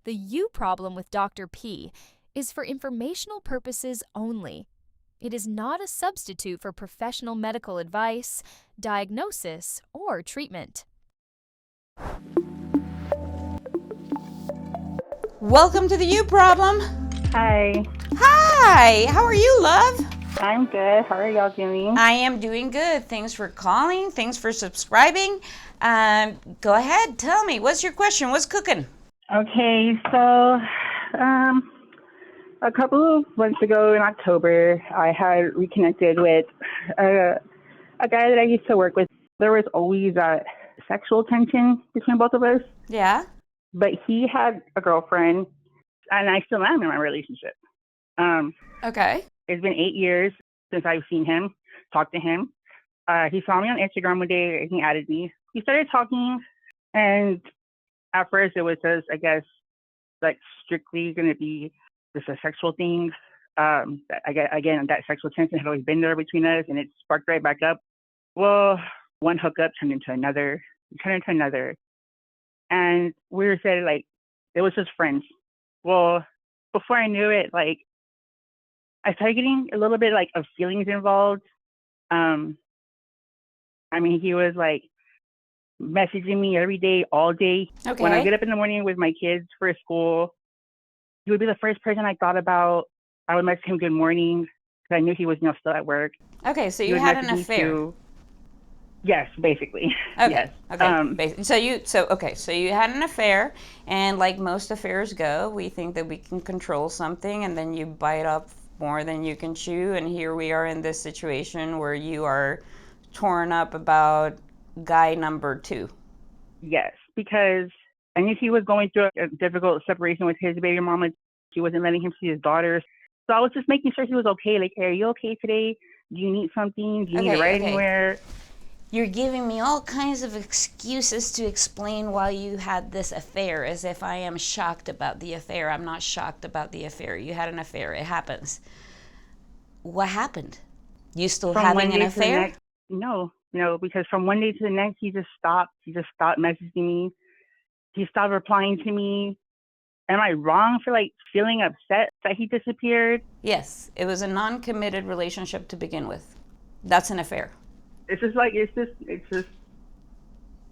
The you problem with Dr. P is for informational purposes only. It is not a substitute for professional medical advice, diagnosis, or treatment. Welcome to the You Problem. Hi. Hi, how are you, love? I'm good. How are y'all doing? I am doing good. Thanks for calling. Thanks for subscribing. Go ahead, tell me, what's your question? What's cooking? Okay, so a couple of months ago in October, I had reconnected with a guy that I used to work with. There was always that sexual tension between both of us, Yeah? but he had a girlfriend, and I still am in my relationship. Okay. It's been 8 years since I've seen him, talked to him. He saw me on Instagram one day, and he added me. We started talking, and at first it was just, I guess, like strictly going to be just a sexual thing. Again, that sexual tension had always been there between us, and it sparked right back up. Well, one hookup turned into another, and we were said like it was just friends. Well, before I knew it, like I started getting a little bit like of feelings involved. I mean, he was like messaging me every day, all day. Okay. When I get up in the morning with my kids for school, he would be the first person I thought about. I would message him good morning because I knew he was still at work. Okay, so He you would had an message me affair. too. Yes, basically. Okay. Yes. Okay. So you had an affair, and like most affairs go, we think that we can control something, and then you bite up more than you can chew. And here we are in this situation where you are torn up about guy number 2. Yes, because I knew he was going through a difficult separation with his baby mama. She wasn't letting him see his daughters. So I was just making sure he was okay. Like, hey, are you okay today? Do you need something? Do you need to ride anywhere? You're giving me all kinds of excuses to explain why you had this affair, as if I am shocked about the affair. I'm not shocked about the affair. You had an affair. It happens. What happened? You still From having one an day to the affair? next, no, because from one day to the next, he just stopped. He just stopped messaging me. He stopped replying to me. Am I wrong for like feeling upset that he disappeared? Yes, it was a non-committed relationship to begin with. That's an affair. It's just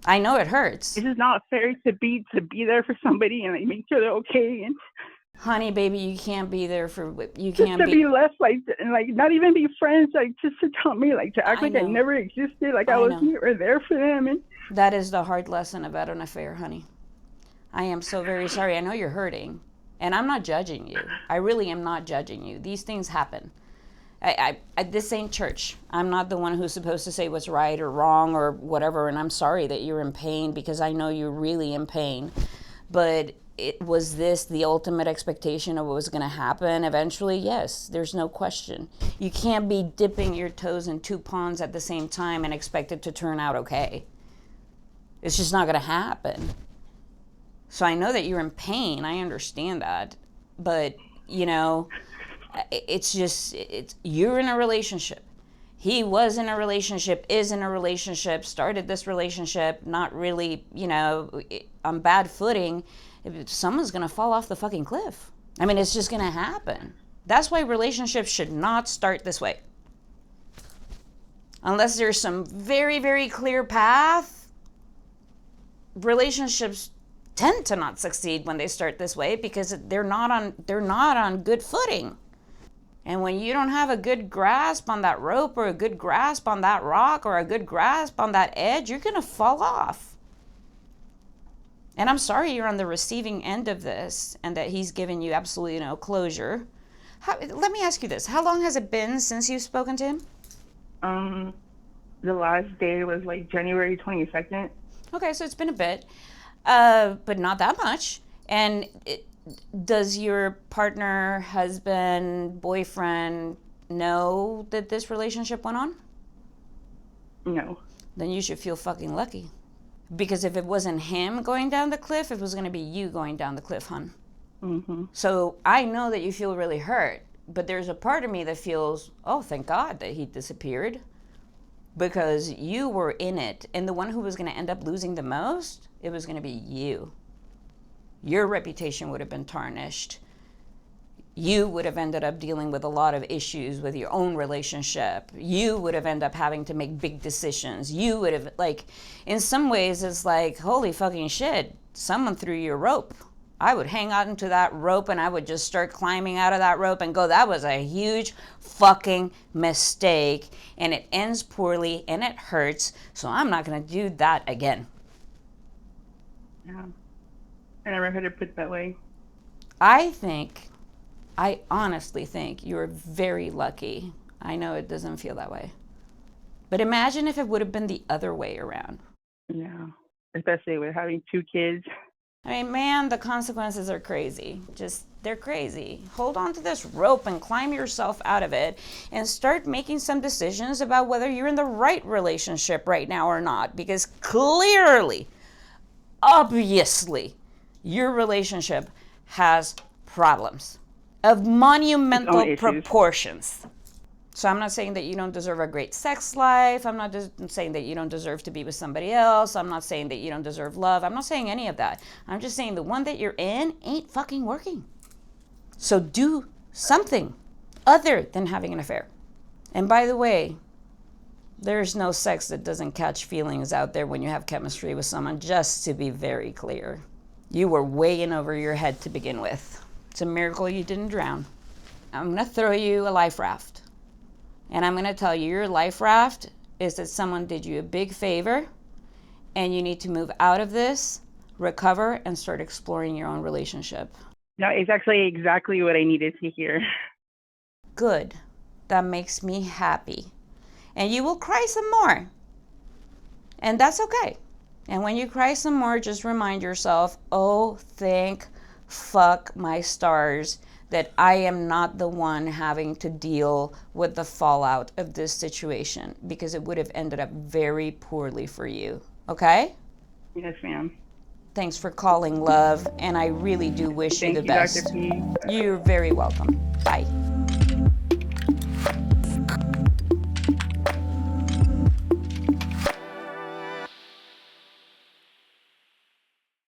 I know it hurts. it's just not fair to be there for somebody and like make sure they're okay, and Honey, baby, you can't be there for, you just can't to be left like and like not even be friends, like just to tell me, like to act I like I know. never existed, like I I was know. never there for them. And That is the hard lesson about an affair, honey. I am so very sorry. I know you're hurting, and I'm not judging you. I really am not judging you. These things happen. This ain't church. I'm not the one who's supposed to say what's right or wrong or whatever, and I'm sorry that you're in pain, because I know you're really in pain. But was this the ultimate expectation of what was going to happen eventually? Yes, there's no question. You can't be dipping your toes in 2 ponds at the same time and expect it to turn out okay. It's just not going to happen. So I know that you're in pain. I understand that. But, it's just, you're in a relationship. He was in a relationship, is in a relationship, started this relationship, not really, on bad footing. Someone's going to fall off the fucking cliff. I mean, it's just going to happen. That's why relationships should not start this way. Unless there's some very, very clear path, relationships tend to not succeed when they start this way, because they're not on good footing. And when you don't have a good grasp on that rope, or a good grasp on that rock, or a good grasp on that edge, you're going to fall off. And I'm sorry you're on the receiving end of this, and that he's given you absolutely no closure. Let me ask you this. How long has it been since you've spoken to him? the last day was like January 22nd. Okay, so it's been a bit, but not that much. And does your partner, husband, boyfriend know that this relationship went on? No. Then you should feel fucking lucky. Because if it wasn't him going down the cliff, it was going to be you going down the cliff, hon. Mm-hmm. So I know that you feel really hurt, but there's a part of me that feels, oh, thank God that he disappeared, because you were in it. And the one who was going to end up losing the most, it was going to be you. Your reputation would have been tarnished. You would have ended up dealing with a lot of issues with your own relationship. You would have ended up having to make big decisions. You would have, like, in some ways, it's like, holy fucking shit, someone threw you a rope. I would hang on to that rope and I would just start climbing out of that rope and go, that was a huge fucking mistake and it ends poorly and it hurts, so I'm not going to do that again. Yeah. I never heard it put that way. I honestly think you're very lucky. I know it doesn't feel that way. But imagine if it would have been the other way around. Yeah. Especially with having 2 kids. I mean, man, the consequences are crazy. They're crazy. Hold on to this rope and climb yourself out of it and start making some decisions about whether you're in the right relationship right now or not. Because clearly, obviously, your relationship has problems of monumental proportions. So I'm not saying that you don't deserve a great sex life. I'm not saying that you don't deserve to be with somebody else. I'm not saying that you don't deserve love. I'm not saying any of that. I'm just saying the one that you're in ain't fucking working. So do something other than having an affair. And by the way, there's no sex that doesn't catch feelings out there when you have chemistry with someone, just to be very clear. You were way in over your head to begin with. It's a miracle you didn't drown. I'm going to throw you a life raft. And I'm going to tell you, your life raft is that someone did you a big favor and you need to move out of this, recover, and start exploring your own relationship. No, it's actually exactly what I needed to hear. Good. That makes me happy. And you will cry some more. And that's okay. And when you cry some more, just remind yourself, oh, thank fuck my stars that I am not the one having to deal with the fallout of this situation, because it would have ended up very poorly for you. Okay? Yes, ma'am. Thanks for calling, love, and I really do wish you the best. Thank you, Dr. P. You're very welcome. Bye.